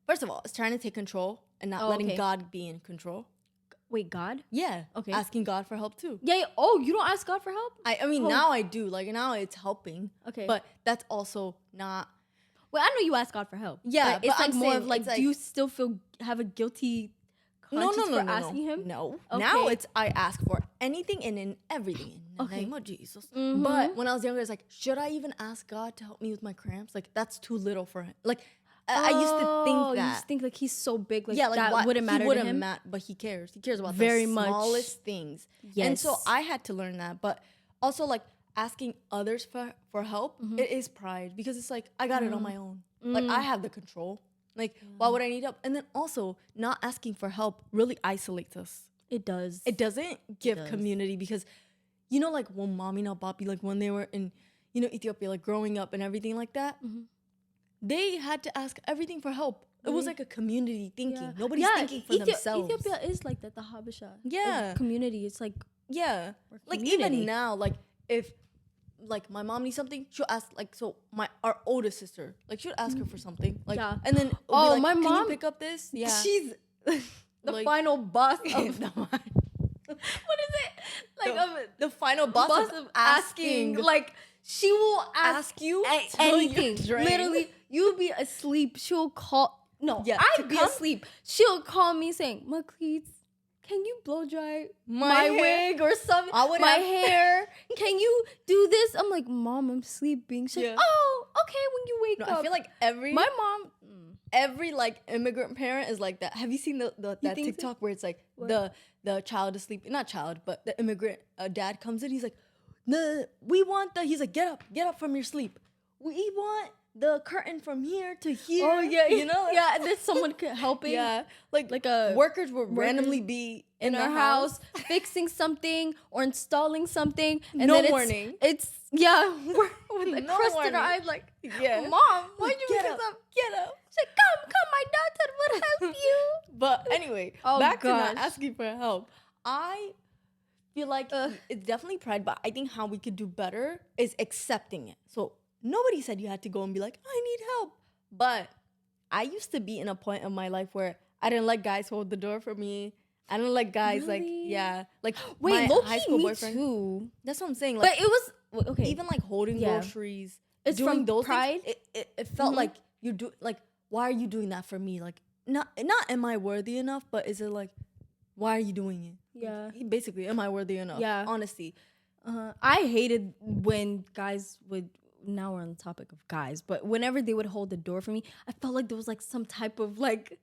first of all, it's trying to take control and not letting God be in control. Wait, God? Yeah. Okay. Asking God for help too. Yeah. Oh, you don't ask God for help? I mean, now I do. Like, now it's helping. Okay. But that's also not. Well, I know you ask God for help. Yeah. But it's like I'm more saying, of like, do you still have a guilty conscience for asking him? No. Okay. Now it's I ask for anything and in everything in the name of Jesus. Mm-hmm. But when I was younger, it's like, should I even ask God to help me with my cramps? Like, that's too little for him. Like, I used to think that. You used to think like he's so big, like, yeah, like that wouldn't matter to him. But he cares. He cares about very the much smallest things. Yes. And so I had to learn that. But also, like, asking others for help, it is pride because it's like I got it on my own. Like, I have the control. Like, why would I need help? And then also, not asking for help really isolates us. It does. It doesn't give community because, you know, like when Mommy and Papi, like when they were in, you know, Ethiopia, like growing up and everything like that, they had to ask everything for help. It was like a community thinking. Yeah. Nobody's thinking for themselves. Ethiopia is like that, the Habesha. Yeah. Community. It's like, like even now, like if like my mom needs something, she'll ask like our oldest sister, like she'll ask her for something. Like and then like, my can mom you pick up this? Yeah. She's the like, final boss of what is it? Like the final boss of asking. Like, she will ask you anything. Literally, you'll be asleep. She'll call. No, I'd be asleep. She'll call me saying, "meklit, can you blow dry my wig or something? My hair? Can you do this?" I'm like, "Mom, I'm sleeping." She's like, "Oh, okay. When you wake up." I feel like every like immigrant parent is like that. Have you seen that TikTok where it's like the child is sleeping? Not child, but the immigrant dad comes in. He's like, he's like, get up from your sleep. We want the curtain from here to here. Oh yeah, you know, yeah. And there's someone helping. Yeah, like a workers would randomly be in our house fixing something or installing something, and no then warning. It's with the crust in our eyes, like, Mom, why'd you wake us up? Get up. She's like, come, my daughter will help you. But anyway, back to not asking for help. I feel like it's definitely pride, but I think how we could do better is accepting it. So nobody said you had to go and be like, I need help. But I used to be in a point of my life where I didn't let guys hold the door for me. I don't like guys really? like wait, my high school me boyfriend too. That's what I'm saying. Like, but it was okay. Even like holding groceries, it's doing from those pride. Things, it felt like you do like, why are you doing that for me? Like, not am I worthy enough? But is it like, why are you doing it? Yeah, basically, am I worthy enough? Yeah, honesty. I hated when guys would. Now we're on the topic of guys, but whenever they would hold the door for me, I felt like there was like some type of like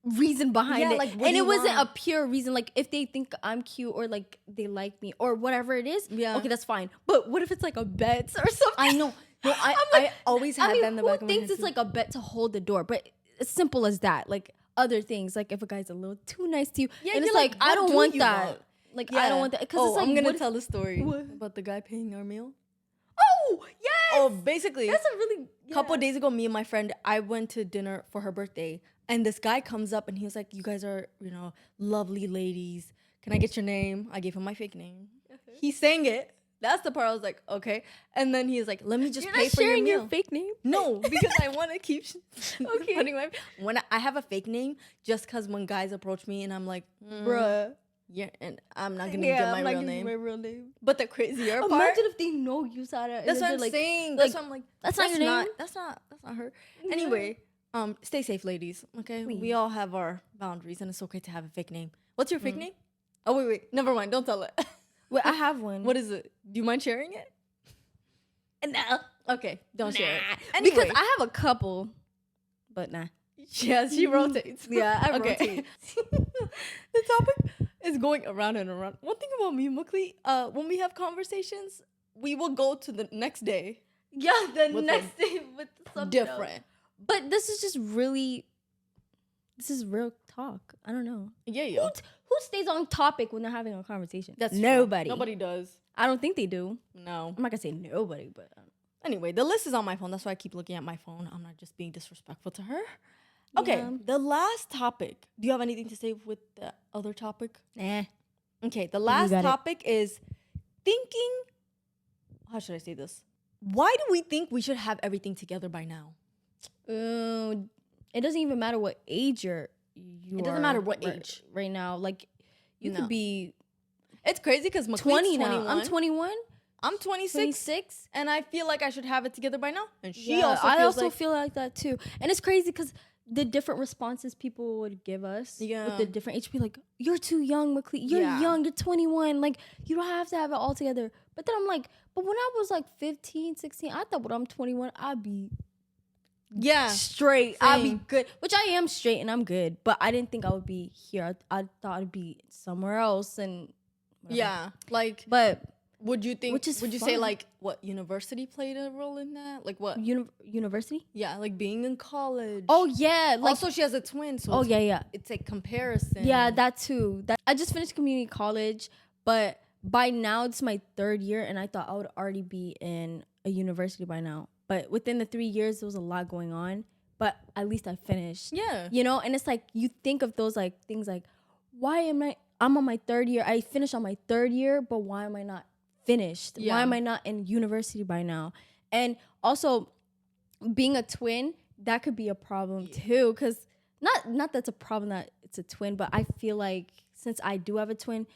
reason behind it, like, and it wasn't a pure reason. Like, if they think I'm cute or like they like me or whatever it is, okay, that's fine. But what if it's like a bet or something? I know. No, I always had that in the back of my head. Who thinks it's like a bet to hold the door? But it's simple as that. Like other things, like if a guy's a little too nice to you, and it's like I don't want that. Like I don't want that because it's like I'm gonna tell the story about the guy paying our meal. Oh yes. Oh, basically, that's a really couple of days ago. Me and my friend, I went to dinner for her birthday, and this guy comes up and he was like, "You guys are, lovely ladies. Can I get your name?" I gave him my fake name. He sang it. That's the part I was like, okay. And then he was like, "Let me just pay for your meal." Your fake name? No, because I want to keep putting when I have a fake name, just because when guys approach me and I'm like, bruh. Yeah, and I'm not gonna give my real name. But the crazier part, imagine if they know you, Xara. That's what I'm saying. That's what I'm like. That's not your name. That's not her. Yeah. Anyway, stay safe, ladies. Okay, please. We all have our boundaries, and it's okay to have a fake name. What's your fake name? Oh wait, never mind. Don't tell it. Wait, I have one. What is it? Do you mind sharing it? No. Okay, don't share it. Anyway. Because I have a couple, but nah. Yes, she rotates. Yeah, I Okay. rotate. The topic is going around and around. One thing about me, Mukli, when we have conversations, we will go to the next day. Yeah, the With, next like, day with something else. Different. But this is just really, this is real talk. I don't know. Yeah. Who stays on topic when they're having a conversation? That's true. nobody. Nobody does. I don't think they do. No. I'm not gonna say nobody, but Anyway, the list is on my phone. That's why I keep looking at my phone. I'm not just being disrespectful to her. Okay, Yeah. the last topic. Do you have anything to say with the other topic? nah. Okay, the last got it. topic is thinking. How should I say this? Why do we think we should have everything together by now? It doesn't even matter what age you It doesn't are matter what age. right now. Like you No. could be It's crazy because 20 now. I'm 21. I'm 26, 26. and I feel like I should have it together by now. And she Yeah, also I feels also like, feel like that too. And it's crazy because the different responses people would give us Yeah. with the different age, be like, "You're too young, meklit. You're Yeah. young. You're 21. Like you don't have to have it all together." But then I'm like, but when I was like 15, 16, I thought when I'm 21, I'd be yeah, straight. I'd be Same. good, which I am straight and I'm good. But I didn't think I would be here. I thought I'd be somewhere else and whatever. yeah. Like, But would you think? Which is would you say fun. like what university played a role in that? Like what? university? Yeah, like being in college. Oh yeah, like also she has a twin, so oh it's, yeah. it's a comparison. Yeah, that too. That I just finished community college, but by now it's my 3rd year, and I thought I would already be in a university by now. But within the 3 years, there was a lot going on. But at least I finished. Yeah. You know, and it's like you think of those like things like, why am I'm on my 3rd year. I finished on my 3rd year, but why am I not finished? Yeah. Why am I not in university by now? And also being a twin, that could be a problem too. Cause not that's a problem that it's a twin, but I feel like since I do have a twin,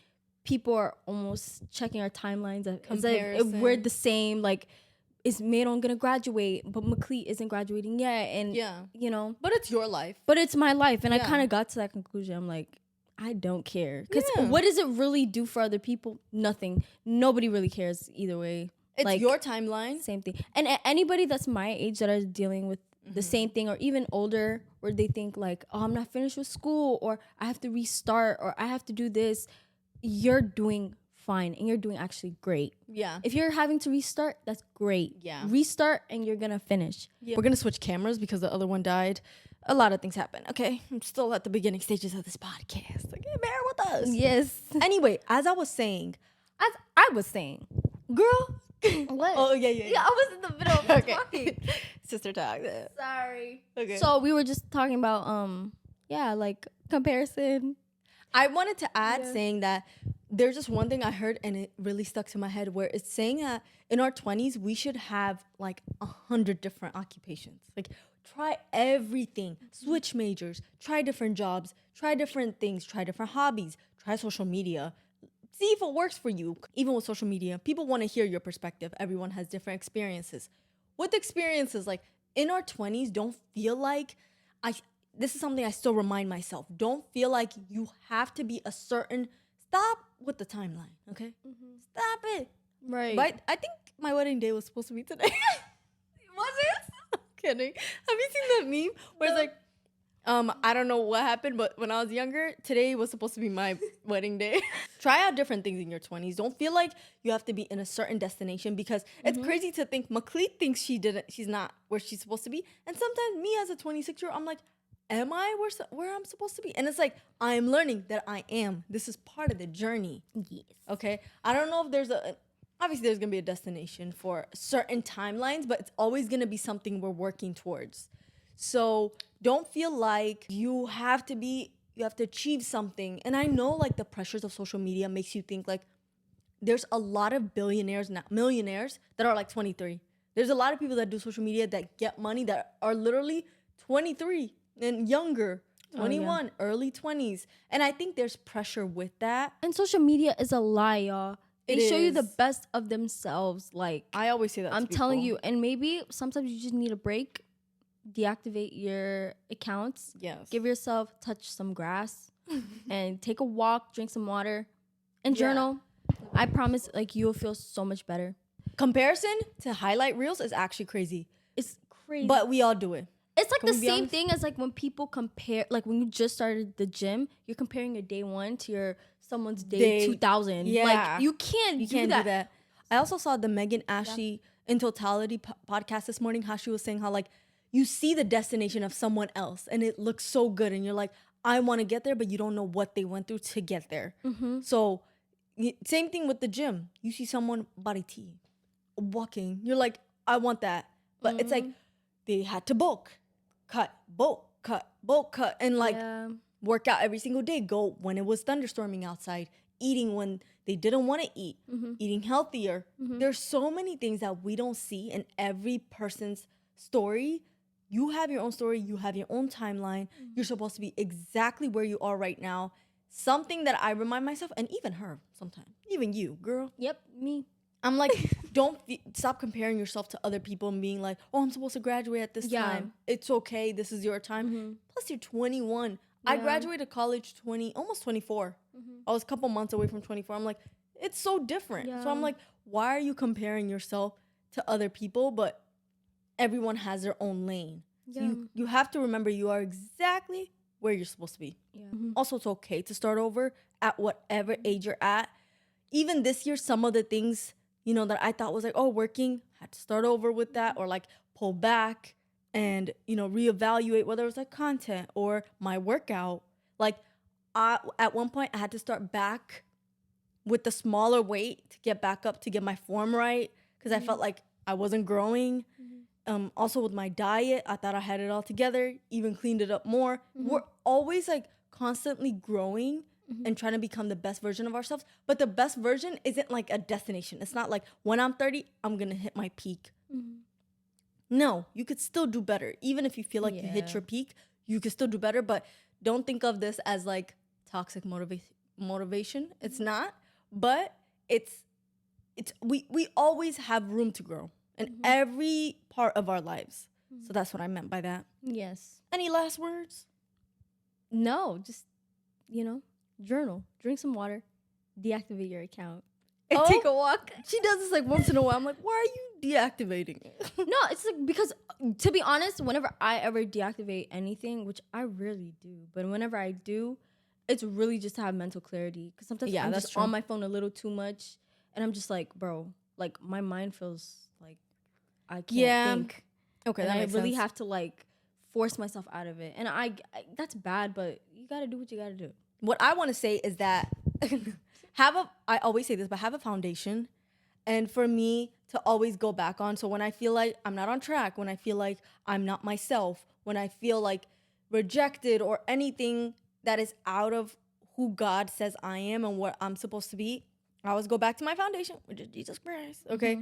people are almost checking our timelines as if we're the same. Like, is Mayron gonna graduate, but meklit isn't graduating yet? And Yeah. you know, But it's your life. but it's my life, and I Yeah. kind of got to that conclusion. I'm like, I don't care, because Yeah. what does it really do for other people? Nothing. Nobody really cares either way. It's like, your timeline. same thing. And anybody that's my age that are dealing with the same thing, or even older, where they think like, oh, I'm not finished with school, or I have to restart, or I have to do this, you're doing fine, and you're doing actually great. Yeah. If you're having to restart, that's great. Yeah. Restart, and you're gonna finish. Yeah. We're gonna switch cameras because the other one died. A lot of things happen. Okay, I'm still at the beginning stages of this podcast. Like, bear with us. Yes. Anyway, as I was saying, As I was saying. girl. What? Oh yeah. Yeah, I was in the middle of talking. Sister talk. Sorry. Okay. So we were just talking about like comparison. I wanted to add Yeah. saying that there's just one thing I heard and it really stuck to my head, where it's saying that in our 20s we should have like 100 different occupations. Like, try everything, switch majors, try different jobs, try different things, try different hobbies, try social media. See if it works for you. Even with social media, people want to hear your perspective. Everyone has different experiences. With experiences, like in our 20s, don't feel like this is something I still remind myself. Don't feel like you have to be a certain. Stop with the timeline, okay? Stop it. Right. But I think my wedding day was supposed to be today. Was it? I'm kidding. Have you seen that meme where it's like, I don't know what happened, but when I was younger, today was supposed to be my wedding day. Try out different things in your 20s. Don't feel like you have to be in a certain destination, because it's crazy to think meklit thinks she's not where she's supposed to be. And sometimes me as a 26-year-old, I'm like, am I where I'm supposed to be? And it's like, I am learning that I am. This is part of the journey. Yes. Okay? I don't know if obviously there's going to be a destination for certain timelines, but it's always going to be something we're working towards. So don't feel like you have to achieve something. And I know like the pressures of social media makes you think like there's a lot of millionaires that are like 23. There's a lot of people that do social media that get money that are literally 23 and younger, 21, early 20s. And I think there's pressure with that. And social media is a lie, y'all. They show you the is. best of themselves. Like, I always say that. I'm to telling people. you, and maybe sometimes you just need a break. Deactivate your accounts. Yes. Give yourself, touch some grass, and take a walk, drink some water, and journal. I promise, like, you'll feel so much better. Comparison to highlight reels is actually crazy. It's crazy. But we all do it. It's like Can the we be same honest? thing as like when people compare, like when you just started the gym, you're comparing your day 1 to your someone's day 2000. Yeah. Like you can't do that. I also saw the Megan Ashley in totality podcast this morning, how she was saying how like you see the destination of someone else and it looks so good and you're like, I want to get there, but you don't know what they went through to get there. So same thing with the gym. You see someone body T walking, you're like, I want that. But it's like they had to bulk, cut, bulk, cut, and like work out every single day, go when it was thunderstorming outside, eating when they didn't want to eat, eating healthier. There's so many things that we don't see in every person's story. You have your own story, you have your own timeline. You're supposed to be exactly where you are right now. Something that I remind myself, and even her sometimes, even you, girl. Yep, me. I'm like, stop comparing yourself to other people and being like, oh, I'm supposed to graduate at this time. It's okay. This is your time. Plus, you're 21. I graduated college almost 24. I was a couple months away from 24. I'm like, it's so different. So I'm like, why are you comparing yourself to other people? But everyone has their own lane. So you have to remember you are exactly where you're supposed to be. Also, it's okay to start over at whatever age you're at. Even this year, some of the things, you know, that I thought was like, oh, working, had to start over with that, or like pull back and, you know, reevaluate whether it was like content or my workout. Like at one point I had to start back with the smaller weight to get back up, to get my form right. Cause I felt like I wasn't growing. Also with my diet, I thought I had it all together, even cleaned it up more. We're always like constantly growing and trying to become the best version of ourselves. But the best version isn't like a destination. It's not like when I'm 30, I'm going to hit my peak. No, you could still do better. Even if you feel like you hit your peak, you could still do better. But don't think of this as like toxic motivation. It's not. But we always have room to grow in every part of our lives. So that's what I meant by that. Yes. Any last words? No, just, you know, journal, drink some water, deactivate your account, and take a walk. She does this like once in a while. I'm like, why are you deactivating it? No, it's like, because to be honest, whenever I ever deactivate anything, which I rarely do, but whenever I do, it's really just to have mental clarity. Because sometimes I'm just on my phone a little too much, and I'm just like, bro, like my mind feels like I can't think. Okay, and that I makes really sense. have to like force myself out of it, and I that's bad, but you gotta do what you gotta do. What I want to say is that I always say this, but have a foundation. And for me to always go back on. So when I feel like I'm not on track, when I feel like I'm not myself, when I feel like rejected or anything that is out of who God says I am and what I'm supposed to be, I always go back to my foundation, which is Jesus Christ. Okay.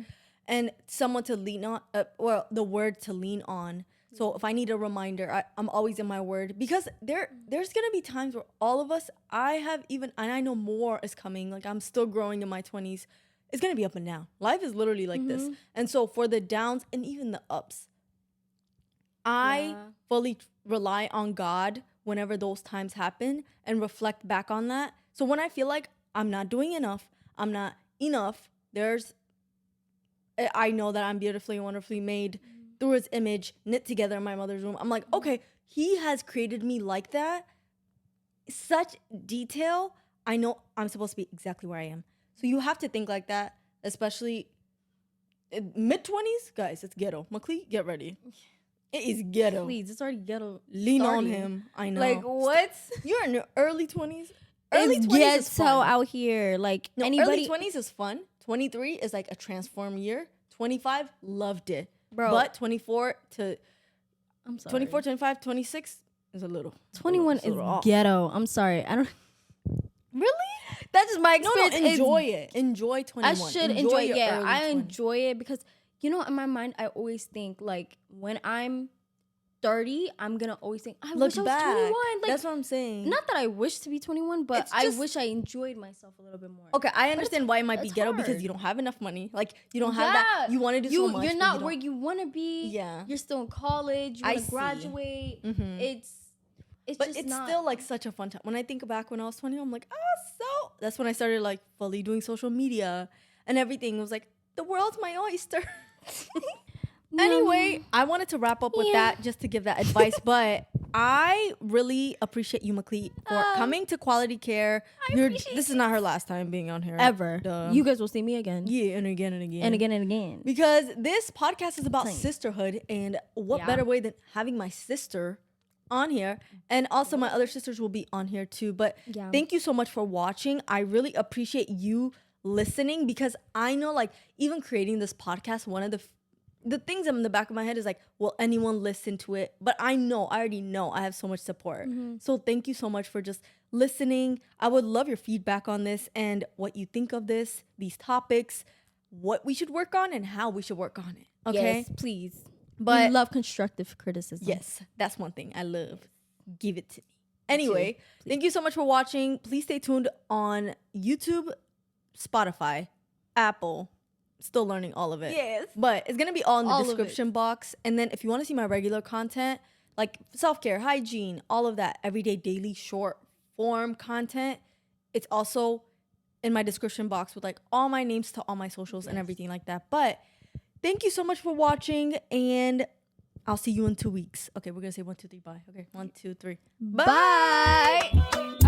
And someone to lean on, or the word to lean on. So if I need a reminder, I'm always in my word, because there's going to be times where all of us, and I know more is coming. Like I'm still growing in my 20s. It's going to be up and down. Life is literally like this. And so for the downs and even the ups, I fully rely on God whenever those times happen and reflect back on that. So when I feel like I'm not doing enough, I'm not enough, I know that I'm beautifully and wonderfully made through his image, knit together in my mother's womb. I'm like, okay, he has created me like that. Such detail. I know I'm supposed to be exactly where I am. So you have to think like that, especially mid-20s. Guys, it's ghetto. Meklit, get ready. It is ghetto. Please, it's already ghetto. Lean on him. I know. Like, what? You're in your early 20s. Early It's 20s is ghetto fun. out here. Like, No, anybody. early 20s is fun. 23 is like a transform year. 25, loved it. Bro. But 24 to I'm sorry. 24, 25, 26 is a little. 21 it's a little is off. ghetto. I'm sorry. I don't. Really? That's just my No, experience. enjoy it. Enjoy 21. I should enjoy it. your Yeah, early I 20s. enjoy it because, you know, in my mind, I always think like when I'm 30, I'm gonna always think, I wish I was 21. Like, That's what I'm saying. not that I wish to be 21, but It's I just- wish I enjoyed myself a little bit more. Okay, I understand why it might be it's ghetto hard. because you don't have enough money. Like you don't have that. You want to do so much. You're but not you where don't. you want to be. Yeah. You're still in college. You I want to see. graduate. It's But just it's not. still like such a fun time. When I think back when I was 20, I'm like, so. That's when I started like fully doing social media and everything. It was like the world's my oyster. Anyway, I wanted to wrap up with that just to give that advice, but I really appreciate you, meklit, for coming to Quality Care. This is not her last time being on here. Ever. Duh. You guys will see me again. Yeah, and again and again. And again and again. Because this podcast is about sisterhood, and what better way than having my sister on here, and also my other sisters will be on here too. But thank you so much for watching. I really appreciate you listening, because I know, like, even creating this podcast, one of the things in the back of my head is like, will anyone listen to it? But I already know I have so much support. So thank you so much for just listening. I would love your feedback on this and what you think of these topics, what we should work on and how we should work on it. Okay? Yes, please. But we love constructive criticism. yes, that's one thing I love. Give it to me. Anyway, thank you so much for watching. Please stay tuned on YouTube, Spotify, Apple. Still learning all of it. Yes. But it's going to be all in the All of description box. And then if you want to see my regular content, like self-care, hygiene, all of that, everyday, daily, short form content, it's also in my description box with like all my names to all my socials and everything like that. But thank you so much for watching, and I'll see you in 2 weeks. Okay, we're going to say 1, 2, 3, bye. Okay, 1, 2, 3. Bye. Bye.